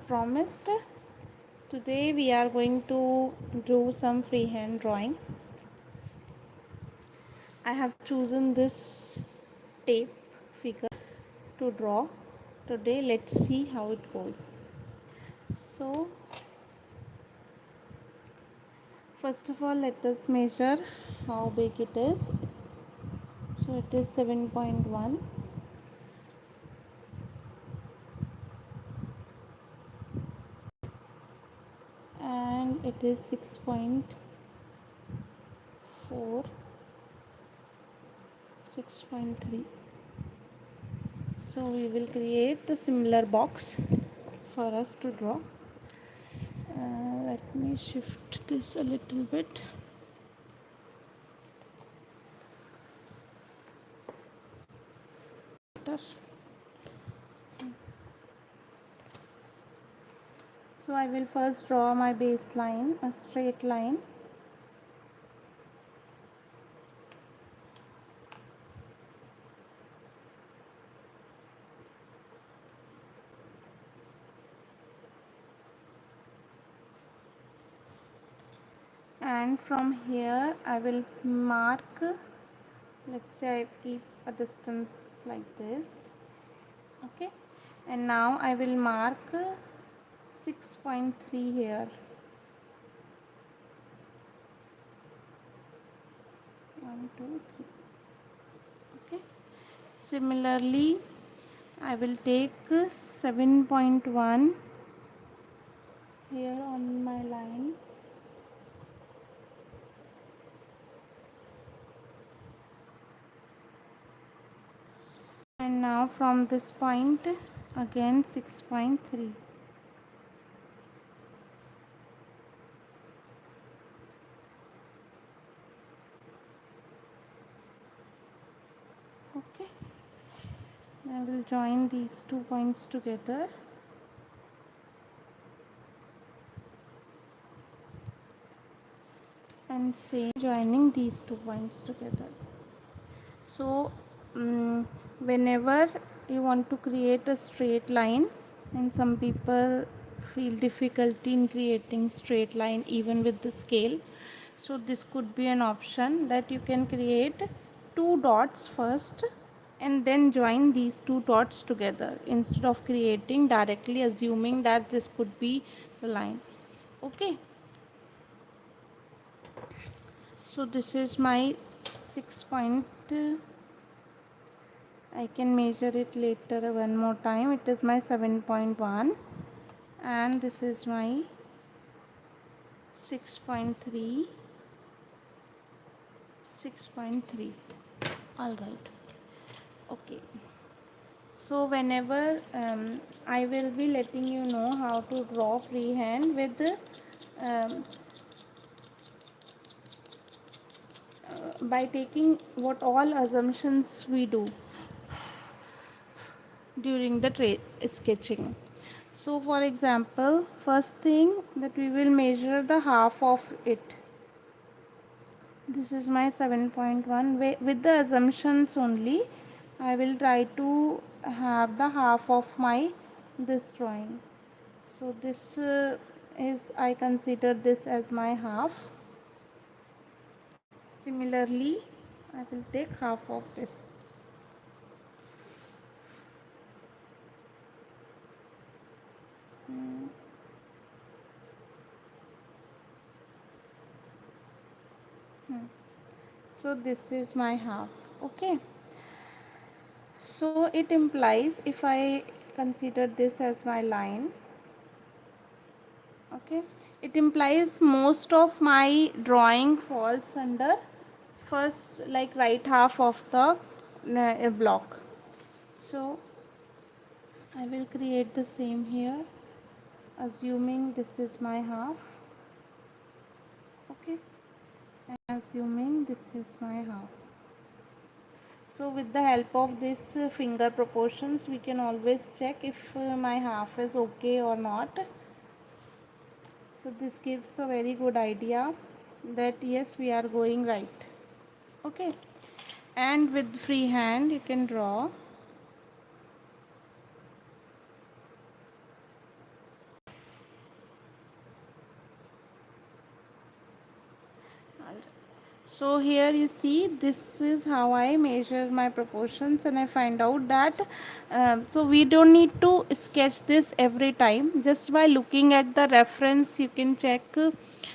promised, today we are going to do some freehand drawing. I have chosen this tape figure to draw today. Let's see how it goes. So first of all, let us measure how big it is. So it is 7.1, and it is 6.4, 6.3. So we will create a similar box for us to draw. Let me shift this a little bit. So I will first draw my baseline, a straight line. And from here I will mark, let's say I keep a distance like this, okay, and now I will mark 6.3 here. 1 2 3. Okay, similarly I will take 7.1 here on my line. And now from this point again 6.3. Okay, I will join these 2 points together. And same joining these 2 points together. So whenever you want to create a straight line, and some people feel difficulty in creating straight line even with the scale, so this could be an option that you can create 2 dots first and then join these 2 dots together instead of creating directly assuming that this could be the line. Okay, so this is my 6 point. I can measure it later one more time. It is my 7.1 and this is my 6.3, 6.3. All right. Okay. So whenever I will be letting you know how to draw freehand with by taking what all assumptions we do during the sketching. So for example, first thing that we will measure the half of it. This is my 7.1. With the assumptions only I will try to have the half of my this drawing. So this is, I consider this as my half. Similarly I will take half of this. So this is my half. Okay, so it implies, if I consider this as my line, okay, it implies most of my drawing falls under first, like right half of the block. So I will create the same here, assuming this is my half. Okay, and assuming this is my half. So with the help of this finger proportions we can always check if my half is okay or not. So this gives a very good idea that yes, we are going right. Okay, and with freehand you can draw So here you see, this is how I measure my proportions, and I find out that so we don't need to sketch this every time. Just by looking at the reference you can check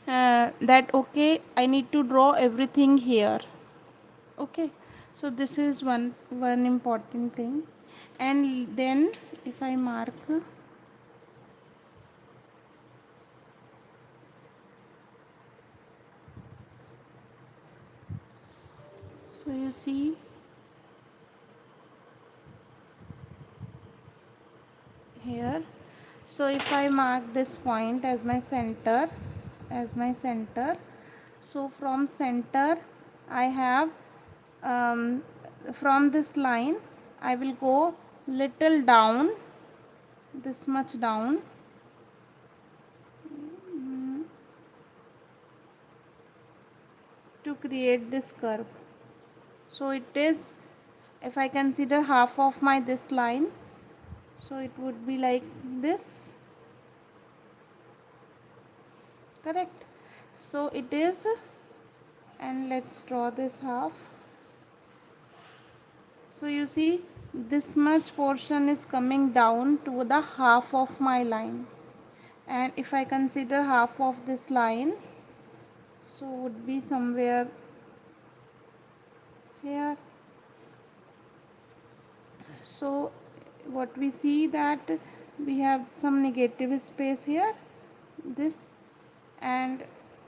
that okay, I need to draw everything here. Okay, so this is one important thing. And then if I mark, so you see here, so if I mark this point as my center, so from center I have from this line I will go little down, this much down, to create this curve. So it is, if I consider half of my this line, so it would be like this, correct? So it is, and let's draw this half. So you see, this much portion is coming down to the half of my line, and if I consider half of this line, so would be somewhere here. So what we see, that we have some negative space here, this, and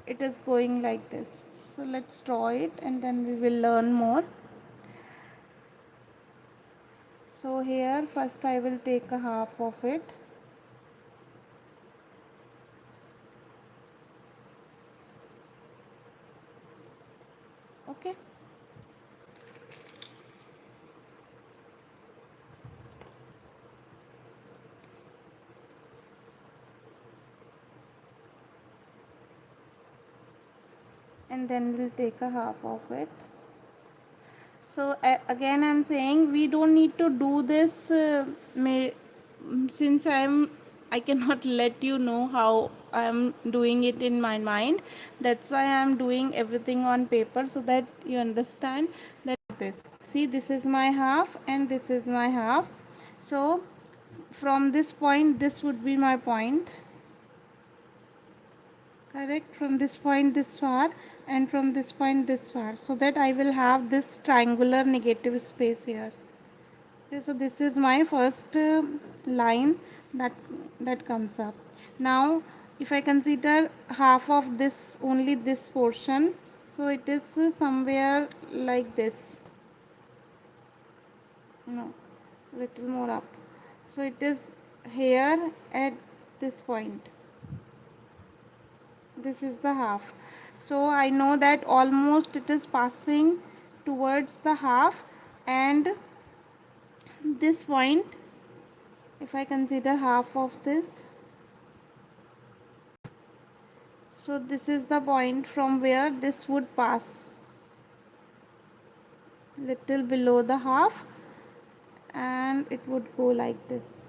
it is going like this. So let's draw it and then we will learn more. So here first I will take a half of it, okay. And then we'll take a half of it. So again I'm saying we don't need to do this since I cannot let you know how I'm doing it in my mind. That's why I'm doing everything on paper, so that you understand that this. See, this is my half and this is my half. So from this point, this would be my point, correct? From this point this far, and from this point this far, so that I will have this triangular negative space here. Okay, so this is my first line that comes up. Now if I consider half of this, only this portion, so it is somewhere like this, no, little more up, so it is here at this point, this is the half. So I know that almost it is passing towards the half, and this point, if I consider half of this, so this is the point from where this would pass, little below the half, and it would go like this.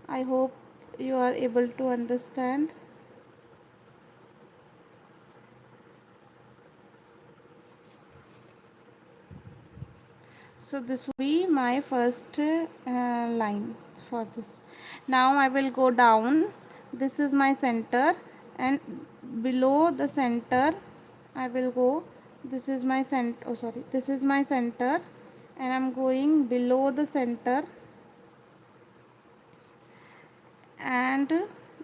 I hope you are able to understand. So this will be my first line for this. Now I will go down, this is my center, and below the center I will go, this is my center, oh sorry, this is my center, and I'm going below the center, and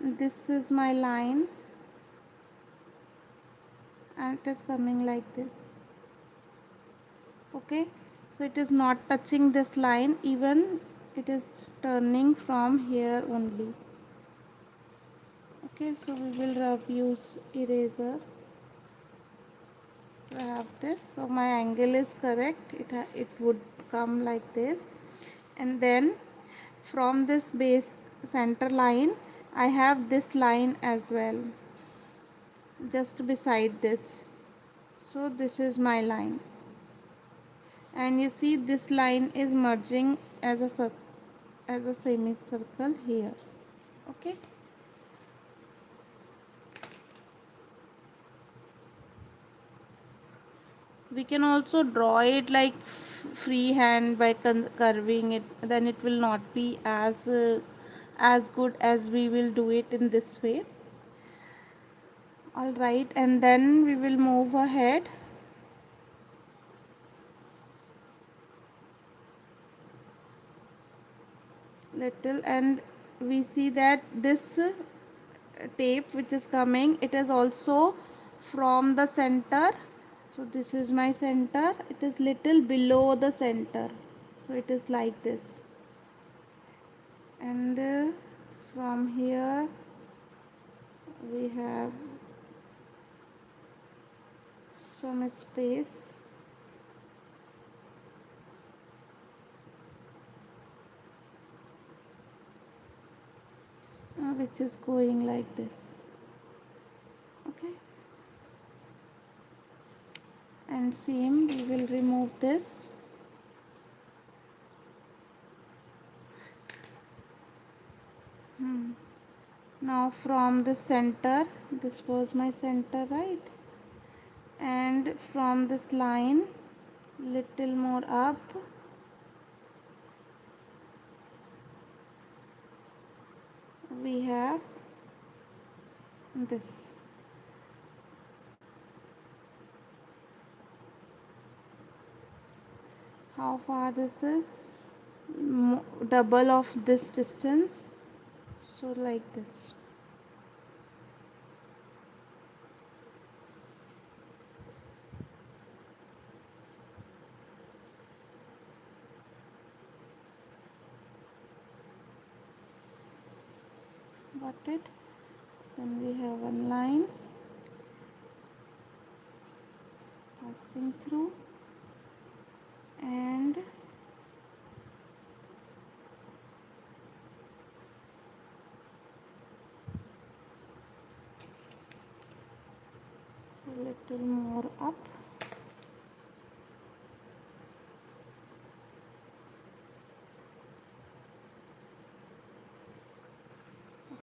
this is my line, and it is coming like this, okay. So it is not touching this line, even it is turning from here only, okay. So we will use eraser to have this. So my angle is correct, it would come like this, and then from this base center line I have this line as well, just beside this. So this is my line, and you see this line is merging as a semicircle here, okay. We can also draw it like freehand by curving it, then it will not be as good as we will do it in this way. All right, and then we will move ahead. Little, and we see that this tape which is coming, it is also from the center. So this is my center, it is little below the center, so it is like this. And from here we have some space, which is going like this. Okay, and same we will remove this. Now from the center, this was my center, right? And from this line little more up, we have this. How far this is? Double of this distance, so like this. Got it? Then we have one line passing through, and so little more up.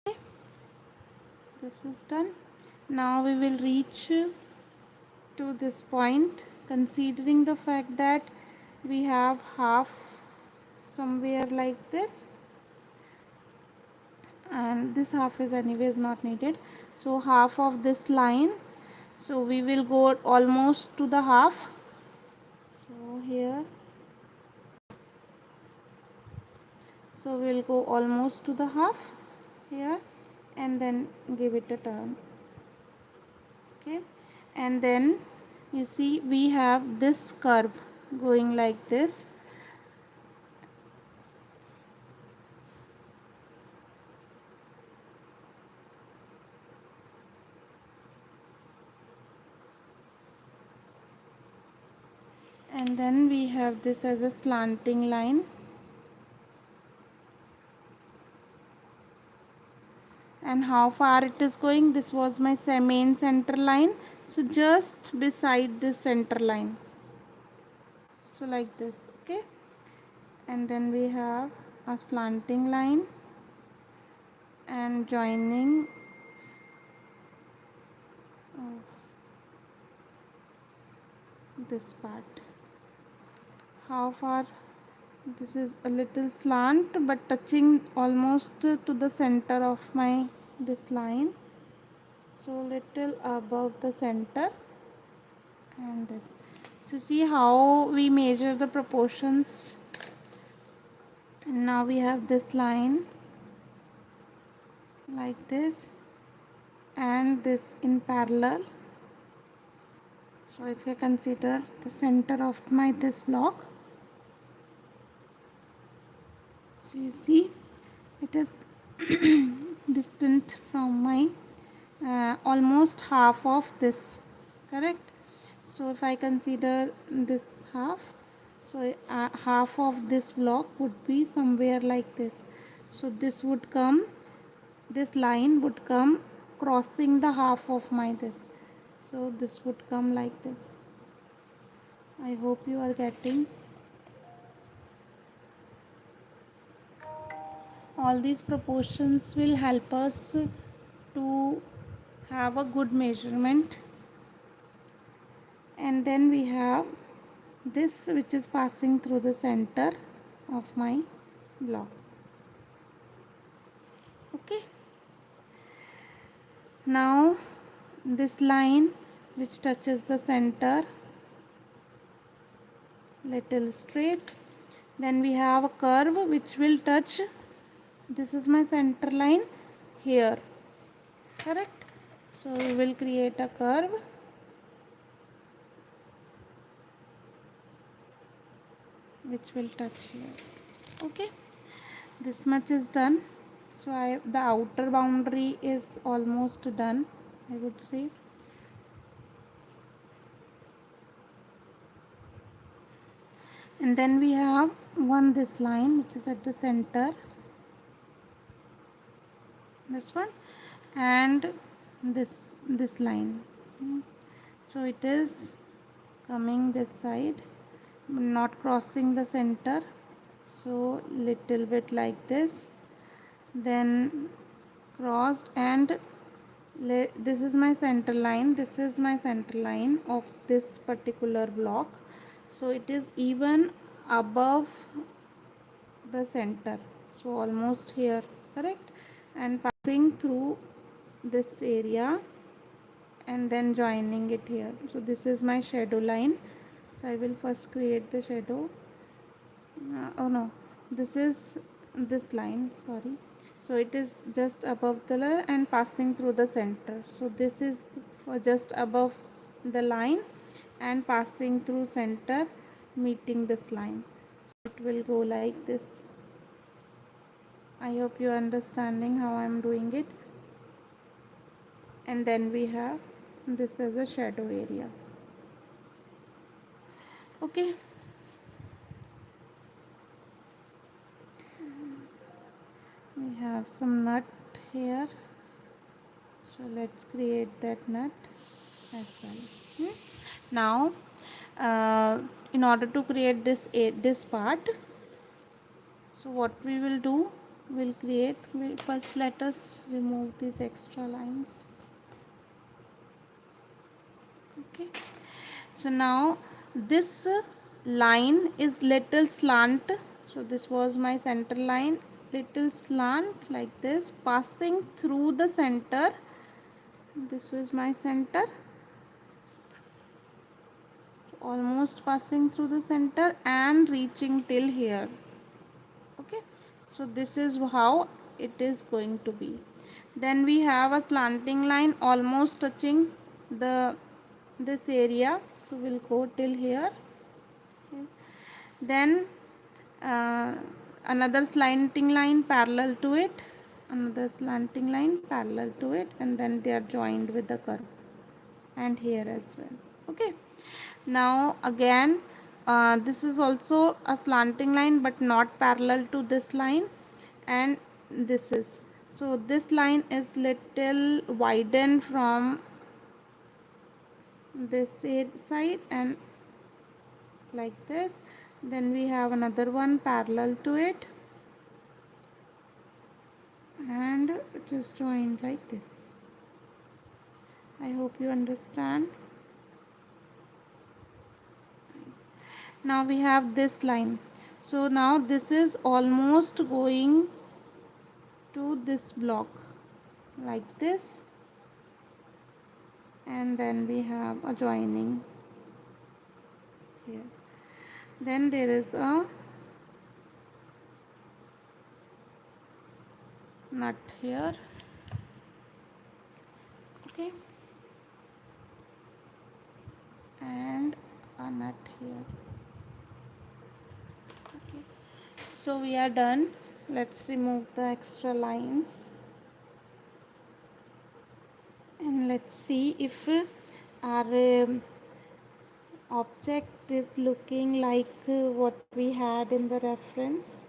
Okay, this is done. Now we will reach to this point, considering the fact that we have half somewhere like this, and this half is anyways not needed, so half of this line, so we will go almost to the half. So here, so we'll go almost to the half here, and then give it a turn. Okay, and then you see we have this curve going like this, and then we have this as a slanting line, and how far it is going, this was my main center line, so just beside this center line, so like this. Okay, and then we have a slanting line and joining this part. How far? This is a little slant but touching almost to the center of my this line, so little above the center, and this. So see how we measure the proportions, and now we have this line like this and this in parallel. So if I consider the center of my this block, so you see it is distant from my almost half of this, correct? So if I consider this half, so half of this block would be somewhere like this, so this would come, this line would come crossing the half of my this, so this would come like this. I hope you are getting. All these proportions will help us to have a good measurement, and then we have this which is passing through the center of my block. Okay, now this line which touches the center, little straight, then we have a curve which will touch, this is my center line here, correct? So we will create a curve which will touch here. Okay, this much is done. So the outer boundary is almost done, I would say. And then we have this line which is at the center, this one, and this line. So it is coming this side, not crossing the center, so little bit like this, then crossed, and this is my center line, this is my center line of this particular block, so it is even above the center, so almost here, correct, and passing through this area and then joining it here. So this is my shadow line, so I will first create the shadow. Oh no, this is this line, sorry. So it is just above the line and passing through the center, so this is for just above the line and passing through center, meeting this line, so it will go like this. I hope you are understanding how I am doing it. And then we have this as a shadow area. Okay, we have some nut here, so let's create that nut as well. Now in order to create this part, so what we will do, first let us remove these extra lines. Okay, so now this line is little slant, so this was my center line, little slant like this, passing through the center, this was my center, almost passing through the center and reaching till here. Okay, so this is how it is going to be. Then we have a slanting line almost touching this area, so we'll go till here. Okay. Then another slanting line parallel to it, another slanting line parallel to it, and then they are joined with the curve, and here as well. Okay, now again this is also a slanting line but not parallel to this line, and this is, so this line is little widened from this side and like this, then we have another one parallel to it and it is joined like this. I hope you understand. Now we have this line, so now this is almost going to this block like this, and then we have a joining here, then there is a nut here. Okay, and a nut here. Okay, so we are done. Let's remove the extra lines and let's see if our object is looking like what we had in the reference.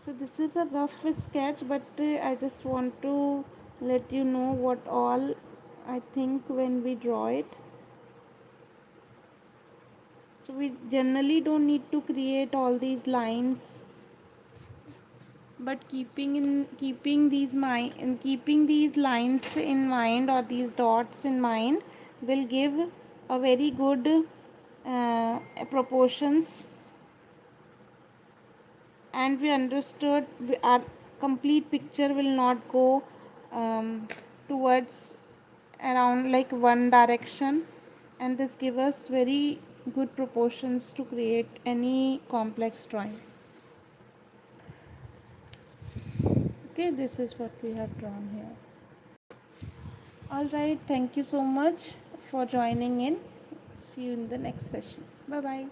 So this is a rough sketch, but I just want to let you know what all I think when we draw it. So we generally don't need to create all these lines but keeping these lines in mind, or these dots in mind, will give a very good proportions. And we understood our complete picture will not go towards around like one direction, and this gives us very good proportions to create any complex drawing. Okay, this is what we have drawn here. All right, thank you so much for joining in. See you in the next session. Bye bye.